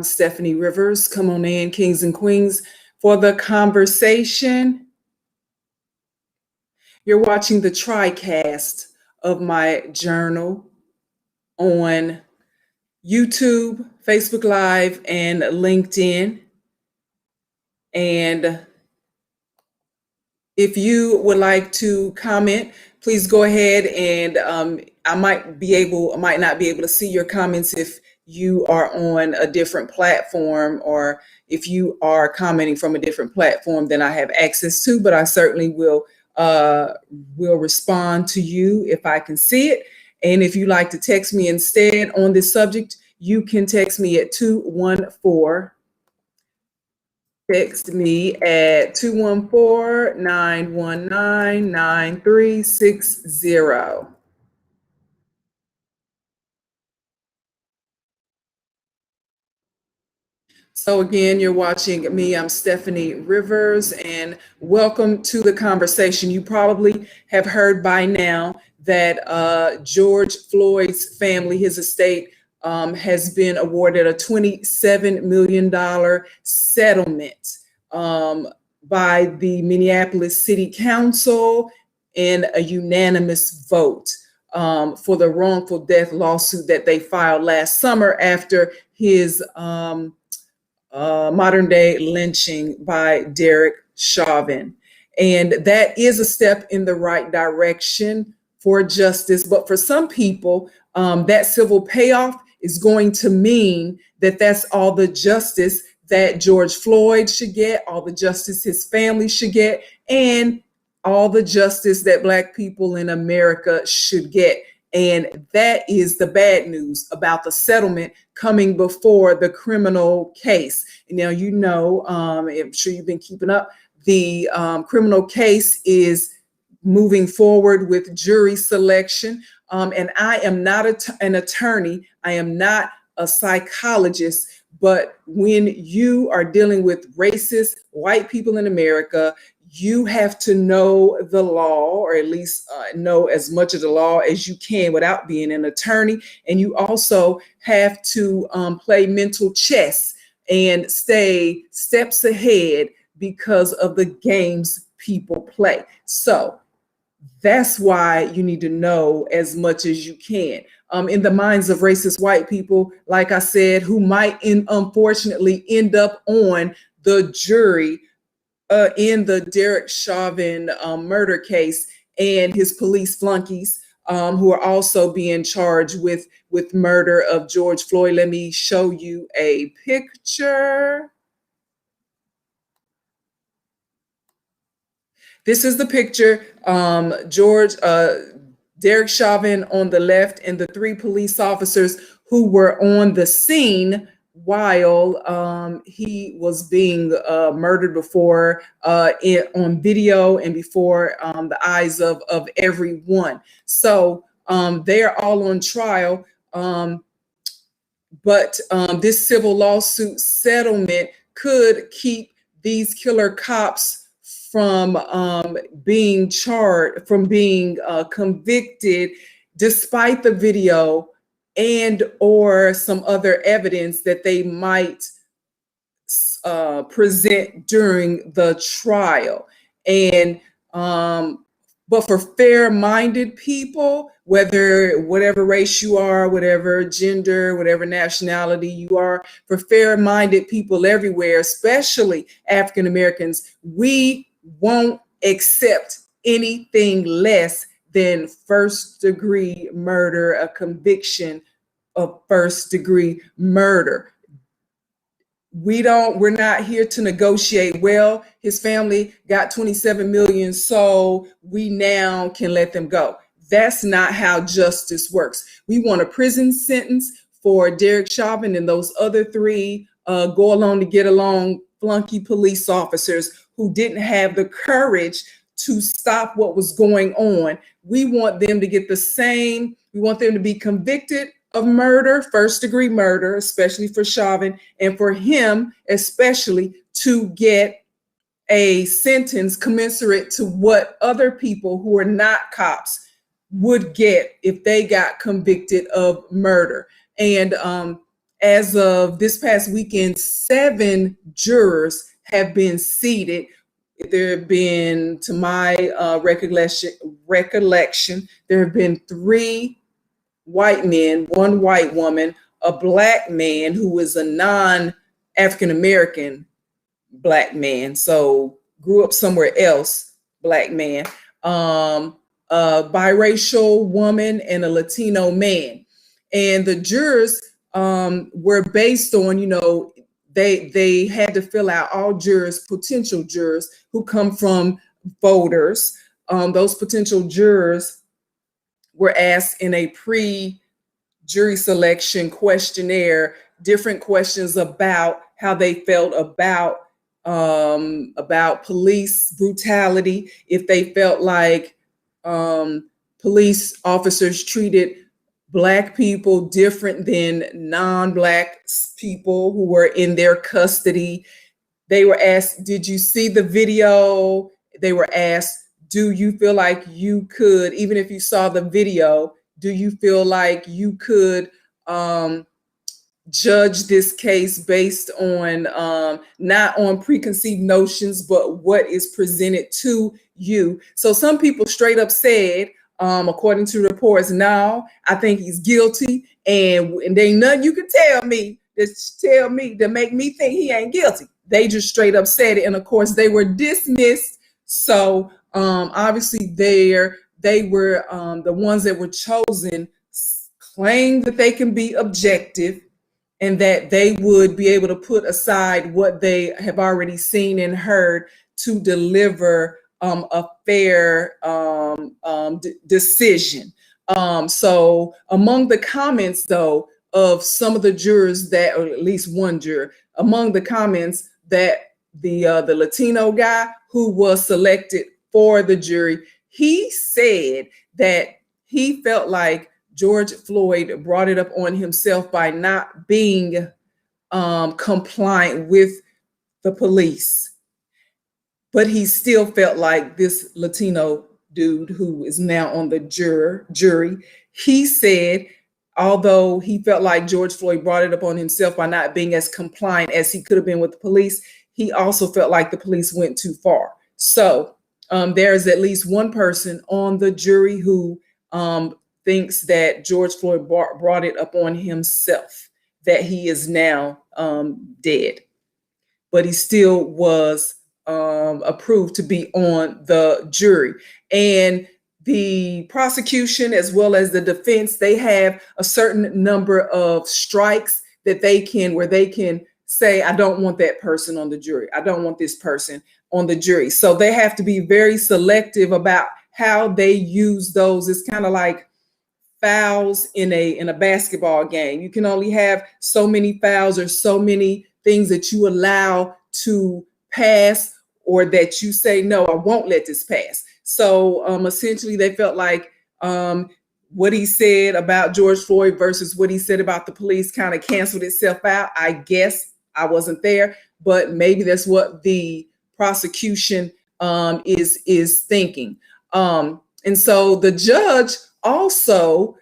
Steffanie Rivers. Come on in, kings and queens, for the conversation. You're watching the TriCast of my journal on YouTube, Facebook Live, and LinkedIn. And if you would like to comment, please go ahead, and I might not be able to see your comments if you are on a different platform, or if you are commenting from a different platform than I have access to, but I certainly will respond to you if I can see it. And if you'd like to text me instead on this subject, you can text me at 214. Text me at 214-919-9360. So again, you're watching me. I'm Steffanie Rivers, and welcome to the conversation. You probably have heard by now that George Floyd's family, his estate, has been awarded a $27 million settlement by the Minneapolis City Council in a unanimous vote for the wrongful death lawsuit that they filed last summer after his modern day lynching by Derek Chauvin. And that is a step in the right direction for justice. But for some people, that civil payoff is going to mean that that's all the justice that George Floyd should get, all the justice his family should get, and all the justice that Black people in America should get. And that is the bad news about the settlement coming before the criminal case. Now, you know, I'm sure you've been keeping up. The criminal case is moving forward with jury selection. And I am not an attorney. I am not a psychologist. But when you are dealing with racist white people in America, you have to know the law, or at least know as much of the law as you can without being an attorney. And you also have to play mental chess and stay steps ahead because of the games people play. So that's why you need to know as much as you can. In the minds of racist white people, like I said, who might unfortunately end up on the jury in the Derek Chauvin murder case, and his police flunkies who are also being charged with murder of George Floyd. Let me show you a picture. This is the picture. Derek Chauvin on the left, and the three police officers who were on the scene while he was being murdered before on video and before the eyes of everyone. So they are all on trial. But this civil lawsuit settlement could keep these killer cops from being charged, from being convicted, despite the video and or some other evidence that they might present during the trial. And but for fair-minded people, whatever race you are, whatever gender, whatever nationality you are, for fair-minded people everywhere, especially African Americans, we won't accept anything less than first-degree murder, a conviction of first-degree murder. We're not here to negotiate. Well, his family got 27 million, so we now can let them go. That's not how justice works. We want a prison sentence for Derek Chauvin and those other three go along to get along flunky police officers who didn't have the courage to stop what was going on. We want them to get the same. We want them to be convicted of murder, first-degree murder, especially for Chauvin, and for him especially to get a sentence commensurate to what other people who are not cops would get if they got convicted of murder. And as of this past weekend, 7 jurors have been seated. There have been, to my recollection, there have been 3 white men, 1 white woman, a black man who is a non-African American black man, so grew up somewhere else, black man, a biracial woman, and a Latino man. And the jurors were based on, they had to fill out, all jurors, potential jurors who come from voters. Those potential jurors were asked in a pre-jury selection questionnaire different questions about how they felt about police brutality, if they felt like police officers treated Black people different than non-Black people who were in their custody. They were asked, did you see the video? They were asked, do you feel like you could, even if you saw the video, do you feel like you could judge this case based on not on preconceived notions, but what is presented to you? So some people straight up said, according to reports, no, I think he's guilty, and there ain't nothing you can tell me to make me think he ain't guilty. They just straight up said it, and of course they were dismissed. So obviously they were the ones that were chosen claim that they can be objective and that they would be able to put aside what they have already seen and heard to deliver a fair decision. So among the comments, though, of some of the jurors that, or at least one juror, among the comments that the Latino guy who was selected for the jury, he said that he felt like George Floyd brought it up on himself by not being compliant with the police. But he still felt like this Latino dude who is now on the jury, he said, although he felt like George Floyd brought it up on himself by not being as compliant as he could have been with the police, he also felt like the police went too far. So there is at least one person on the jury who thinks that George Floyd brought it up on himself, that he is now dead, but he still was approved to be on the jury. And the prosecution, as well as the defense, they have a certain number of strikes that they can say, I don't want that person on the jury. I don't want this person on the jury. So they have to be very selective about how they use those. It's kind of like fouls in a basketball game. You can only have so many fouls or so many things that you allow to pass, or that you say, no, I won't let this pass. So essentially they felt like what he said about George Floyd versus what he said about the police kind of canceled itself out. I guess I wasn't there, but maybe that's what the prosecution is thinking. And so the judge also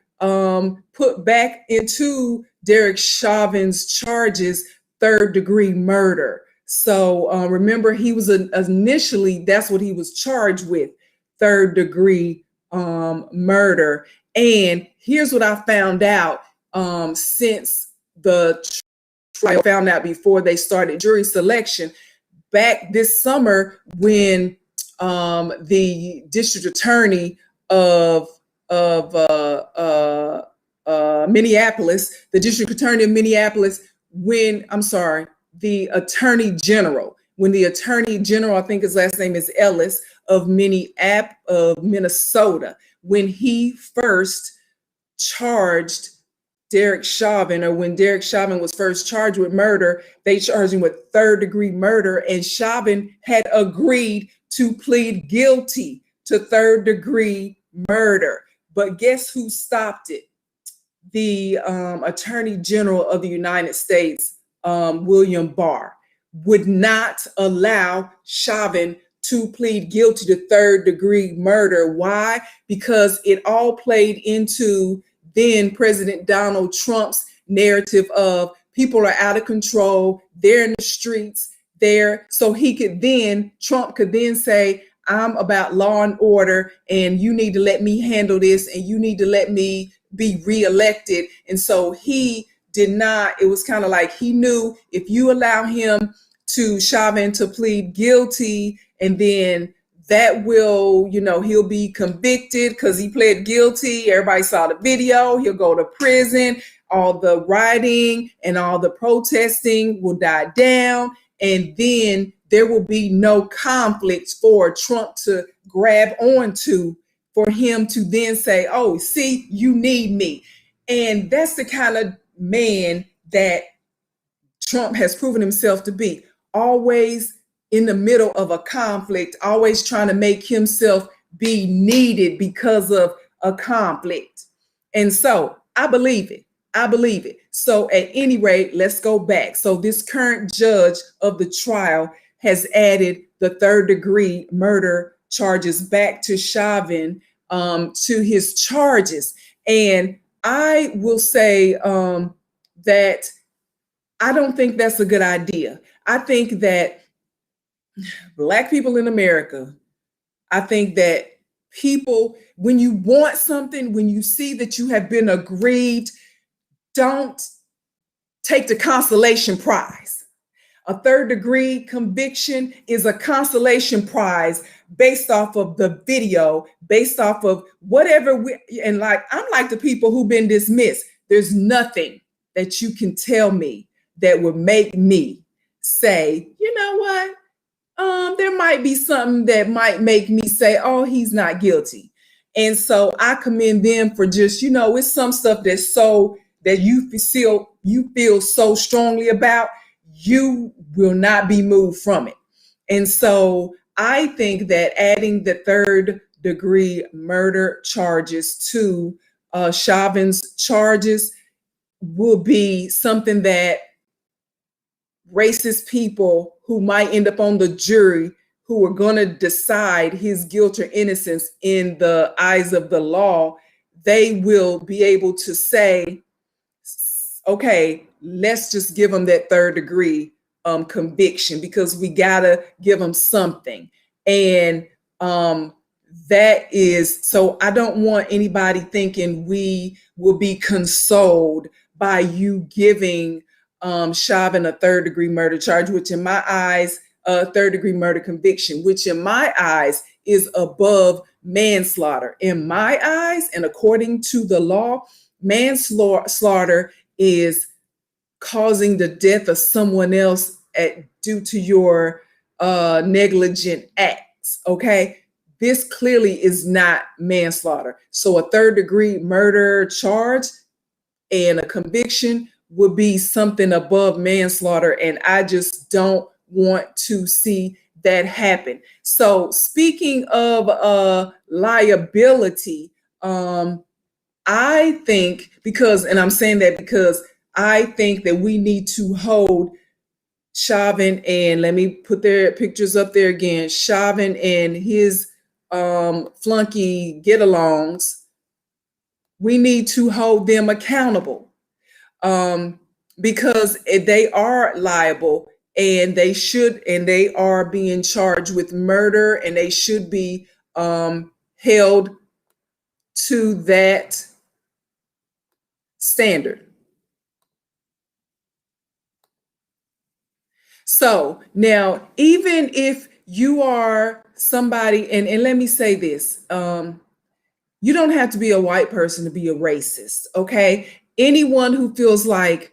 put back into Derek Chauvin's charges third-degree murder. So remember, he was initially, that's what he was charged with, third-degree murder. And here's what I found out since the trial, found out before they started jury selection. Back this summer, when the district attorney of Minneapolis, the attorney general, when the attorney general, I think his last name is Ellis, of Minnesota, when he first charged Derek Chauvin, or when Derek Chauvin was first charged with murder, they charged him with third-degree murder, and Chauvin had agreed to plead guilty to third-degree murder. But guess who stopped it? The Attorney General of the United States, William Barr, would not allow Chauvin to plead guilty to third-degree murder. Why? Because it all played into then President Donald Trump's narrative of people are out of control. They're in the streets there. So Trump could then say, I'm about law and order, and you need to let me handle this, and you need to let me be reelected. And so he did not, it was kind of like he knew if you allow Chauvin to plead guilty, and then that will, he'll be convicted because he pled guilty. Everybody saw the video. He'll go to prison. All the rioting and all the protesting will die down. And then there will be no conflicts for Trump to grab onto, for him to then say, oh, see, you need me. And that's the kind of man that Trump has proven himself to be. Always in the middle of a conflict, always trying to make himself be needed because of a conflict. And so I believe it. So at any rate, let's go back. So this current judge of the trial has added the third-degree murder charges back to Chauvin, to his charges. And I will say that I don't think that's a good idea. I think that Black people in America, I think that people, when you want something, when you see that you have been aggrieved, don't take the consolation prize. A third-degree conviction is a consolation prize based off of the video, based off of whatever I'm like the people who've been dismissed. There's nothing that you can tell me that would make me say, you know what? There might be something that might make me say, oh, he's not guilty. And so I commend them for just, it's some stuff that you feel so strongly about, you will not be moved from it. And so I think that adding the third-degree murder charges to Chauvin's charges will be something that racist people who might end up on the jury, who are going to decide his guilt or innocence in the eyes of the law, they will be able to say, okay, let's just give them that third-degree conviction, because we gotta give them something. And that is, so I don't want anybody thinking we will be consoled by you giving Chauvin a third-degree murder charge, which in my eyes, a third-degree murder conviction, which in my eyes is above manslaughter. In my eyes, and according to the law, manslaughter is causing the death of someone else due to your negligent acts. Okay, this clearly is not manslaughter. So a third-degree murder charge and a conviction would be something above manslaughter, and I just don't want to see that happen. So speaking of liability, I think and I'm saying that because I think that we need to hold Chauvin, and let me put their pictures up there again, Chauvin and his flunky get-alongs, we need to hold them accountable because they are liable, and they are being charged with murder, and they should be held to that standard. So now, even if you are somebody, and let me say this, you don't have to be a white person to be a racist, okay? Anyone who feels like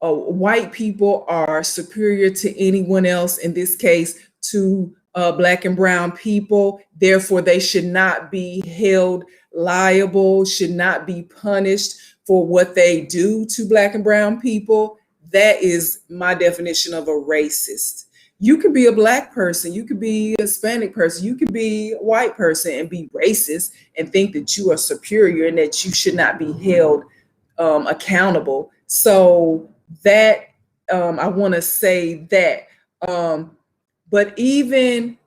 white people are superior to anyone else, in this case, to Black and brown people, therefore they should not be held liable, should not be punished for what they do to Black and brown people. That is my definition of a racist. You could be a Black person, you could be a Hispanic person, you could be a white person and be racist and think that you are superior and that you should not be held accountable. So that I want to say that. But even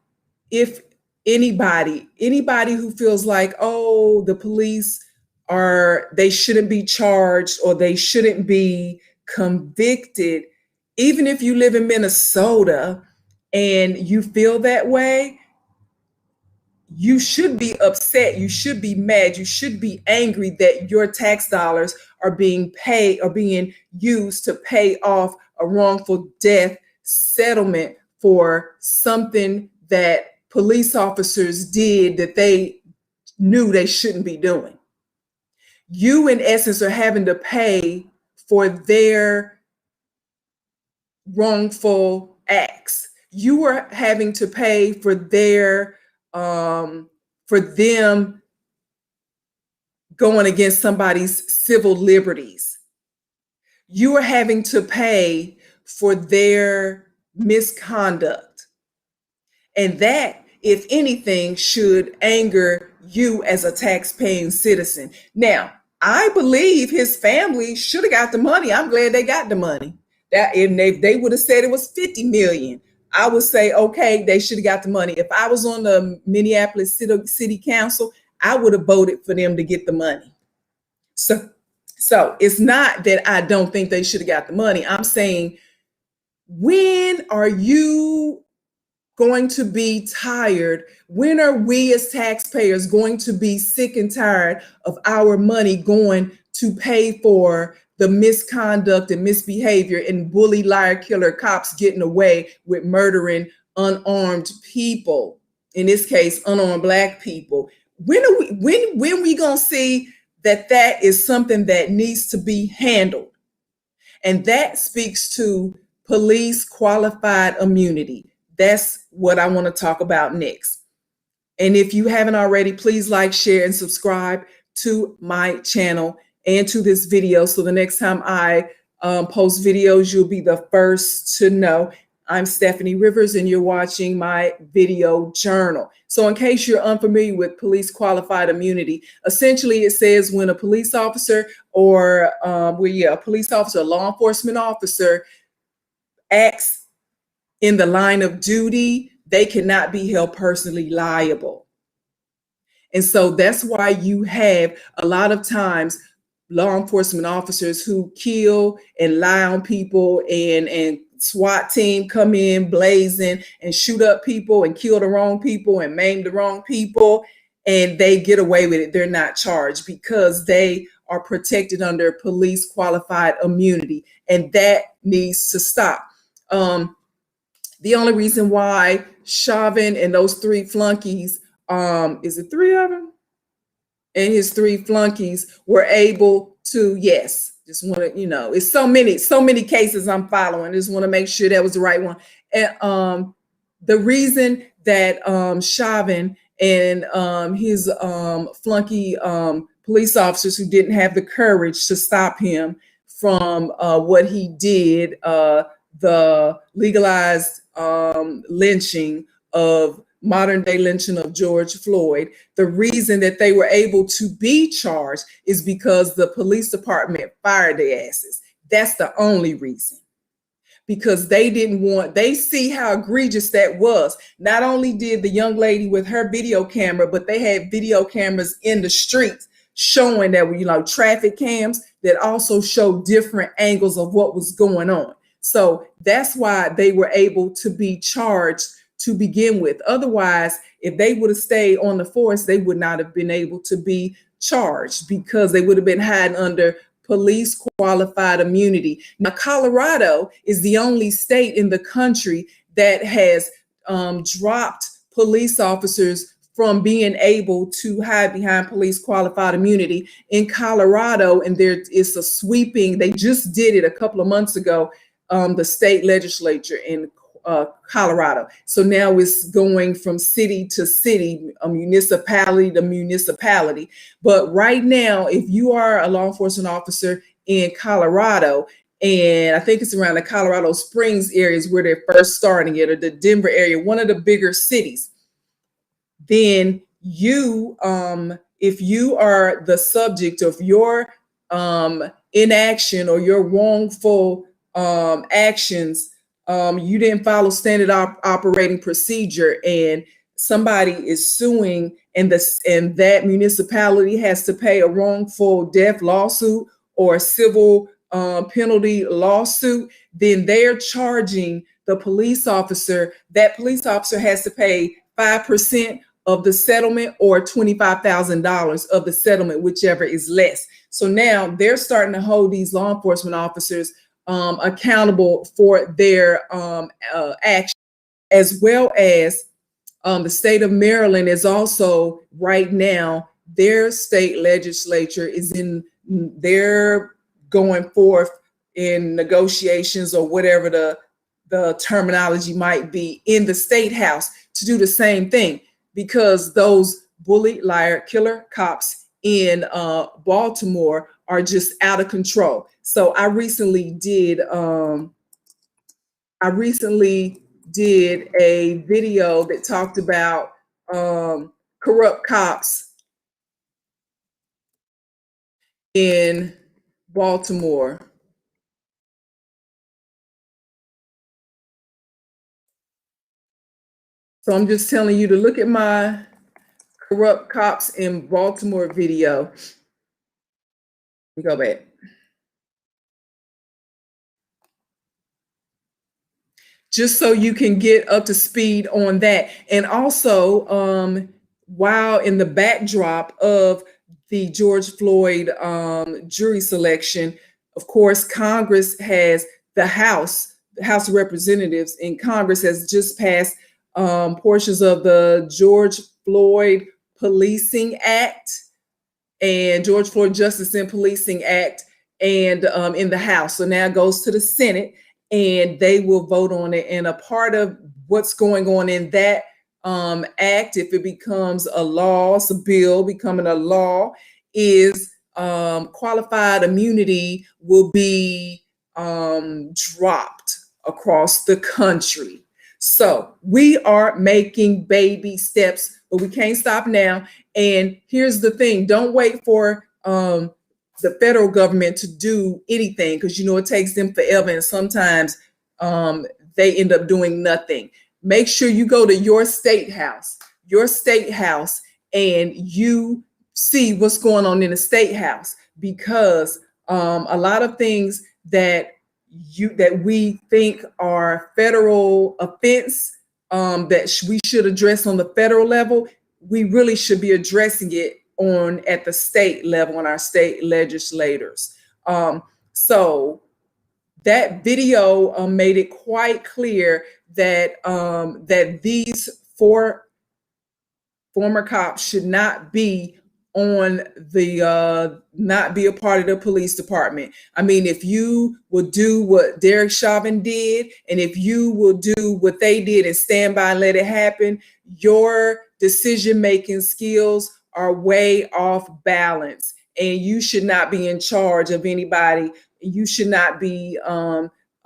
if anybody who feels like, oh, the police they shouldn't be charged or they shouldn't be convicted, even if you live in Minnesota and you feel that way, you should be upset. You should be mad. You should be angry that your tax dollars are being paid or being used to pay off a wrongful death settlement for something that police officers did that they knew they shouldn't be doing. You, in essence, are having to pay for their wrongful acts. You are having to pay for their for them going against somebody's civil liberties. You are having to pay for their misconduct. And that, if anything, should anger you as a tax-paying citizen. Now, I believe his family should have got the money. I'm glad they got the money. That if they would have said it was 50 million, I would say, okay, they should have got the money. If I was on the Minneapolis City Council, I would have voted for them to get the money. So it's not that I don't think they should have got the money. I'm saying, when are you going to be tired? When are we as taxpayers going to be sick and tired of our money going to pay for the misconduct and misbehavior and bully, liar, killer cops getting away with murdering unarmed people? In this case, unarmed Black people. When we gonna see that is something that needs to be handled? And that speaks to police qualified immunity. That's what I want to talk about next. And if you haven't already, please like, share, and subscribe to my channel and to this video, so the next time I post videos, you'll be the first to know. I'm Steffanie Rivers, and you're watching my video journal. So in case you're unfamiliar with police qualified immunity, essentially it says when a police officer or a law enforcement officer acts in the line of duty, they cannot be held personally liable. And so that's why you have a lot of times law enforcement officers who kill and lie on people, and SWAT team come in blazing and shoot up people and kill the wrong people and maim the wrong people, and they get away with it. They're not charged because they are protected under police qualified immunity, and that needs to stop. The only reason why Chauvin and those three flunkies, is it three of them? And his three flunkies were able to, yes, just want to, it's so many cases I'm following. Just want to make sure that was the right one. And the reason that Chauvin and his flunky police officers who didn't have the courage to stop him from what he did, the legalized lynching of modern day lynching of George Floyd, the reason that they were able to be charged is because the police department fired their asses. That's the only reason. Because they see how egregious that was. Not only did the young lady with her video camera, but they had video cameras in the streets showing that, traffic cams that also show different angles of what was going on. So that's why they were able to be charged to begin with. Otherwise, if they would have stayed on the force, they would not have been able to be charged because they would have been hiding under police qualified immunity. Now, Colorado is the only state in the country that has dropped police officers from being able to hide behind police qualified immunity. In Colorado, and there is a sweeping, they just did it a couple of months ago, the state legislature in Colorado. So now it's going from city to city, municipality to municipality. But right now, if you are a law enforcement officer in Colorado, and I think it's around the Colorado Springs areas where they're first starting it, or the Denver area, one of the bigger cities, then you, if you are the subject of your inaction or your wrongful actions, you didn't follow standard operating procedure, and somebody is suing, and that municipality has to pay a wrongful death lawsuit or a civil penalty lawsuit, then they're charging the police officer. That police officer has to pay 5% of the settlement or $25,000 of the settlement, whichever is less. So now they're starting to hold these law enforcement officers accountable for their actions, as well as the state of Maryland is also right now, their state legislature is they're going forth in negotiations or whatever the terminology might be in the state house to do the same thing, because those bully, liar, killer cops in Baltimore are just out of control. So I recently did a video that talked about corrupt cops in Baltimore. So I'm just telling you to look at my corrupt cops in Baltimore video. Let me go back. Just so you can get up to speed on that. And also, while in the backdrop of the George Floyd jury selection, of course, Congress has the House of Representatives in Congress has just passed portions of the George Floyd Policing Act and George Floyd Justice and Policing Act, and in the House. So now it goes to the Senate, and they will vote on it. And a part of what's going on in that act, if it becomes a law, it's a bill becoming a law, is qualified immunity will be dropped across the country. So we are making baby steps, but we can't stop now. And here's the thing, don't wait for the federal government to do anything, because you know it takes them forever, and sometimes they end up doing nothing. Make sure you go to your state house, and you see what's going on in the state house, because a lot of things that we think are federal offense that we should address on the federal level, we really should be addressing it at the state level, on our state legislators. So that video made it quite clear that that these 4 former cops should not be not be a part of the police department. I mean, if you will do what Derek Chauvin did, and if you will do what they did and stand by and let it happen, your decision-making skills are way off balance, and you should not be in charge of anybody. You should not be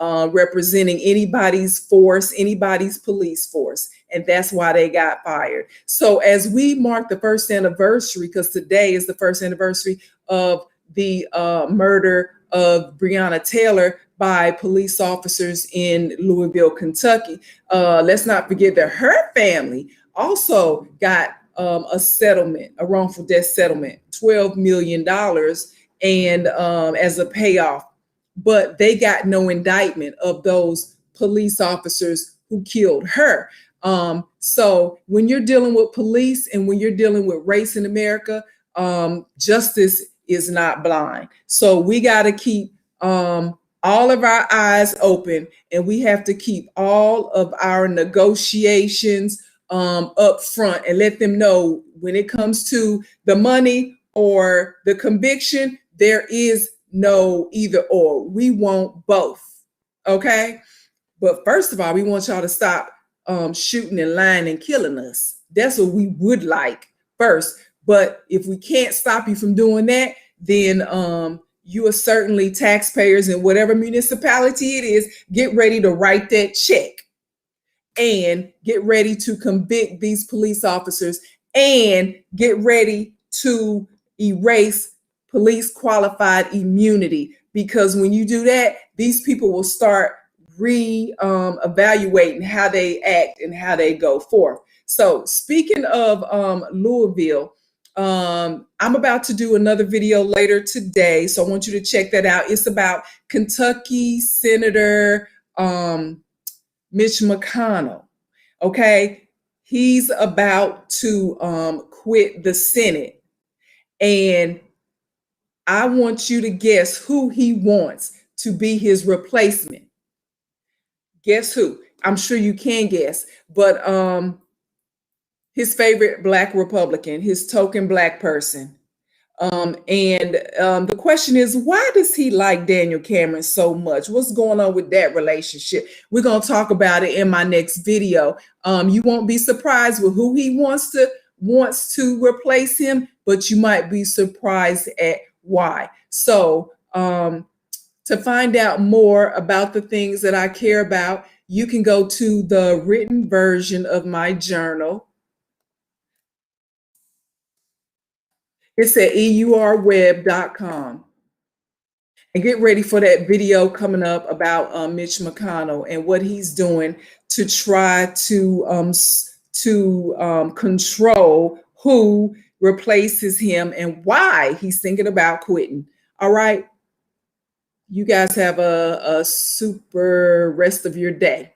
representing anybody's force, anybody's police force. And that's why they got fired. So as we mark the first anniversary, because today is the first anniversary of the murder of Breonna Taylor by police officers in Louisville, Kentucky, let's not forget that her family also got a settlement, a wrongful death settlement, $12 million, and as a payoff. But they got no indictment of those police officers who killed her. So when you're dealing with police and when you're dealing with race in America, justice is not blind. So we got to keep all of our eyes open, and we have to keep all of our negotiations up front and let them know when it comes to the money or the conviction, there is no either or. We want both. Okay. But first of all, we want y'all to stop shooting and lying and killing us. That's what we would like first. But if we can't stop you from doing that, then you are certainly taxpayers in whatever municipality it is. Get ready to write that check and get ready to convict these police officers and get ready to erase police qualified immunity. Because when you do that, these people will start evaluating how they act and how they go forth. So speaking of Louisville, I'm about to do another video later today, so I want you to check that out. It's about Kentucky Senator Mitch McConnell. Okay, he's about to quit the Senate, and I want you to guess who he wants to be his replacement. Guess who? I'm sure you can guess, but his favorite Black Republican, his token Black person. The question is, why does he like Daniel Cameron so much? What's going on with that relationship? We're going to talk about it in my next video. You won't be surprised with who he wants to replace him, but you might be surprised at why. So to find out more about the things that I care about, you can go to the written version of my journal. It's at eurweb.com. And get ready for that video coming up about Mitch McConnell and what he's doing to try to control who replaces him and why he's thinking about quitting. All right. You guys have a super rest of your day.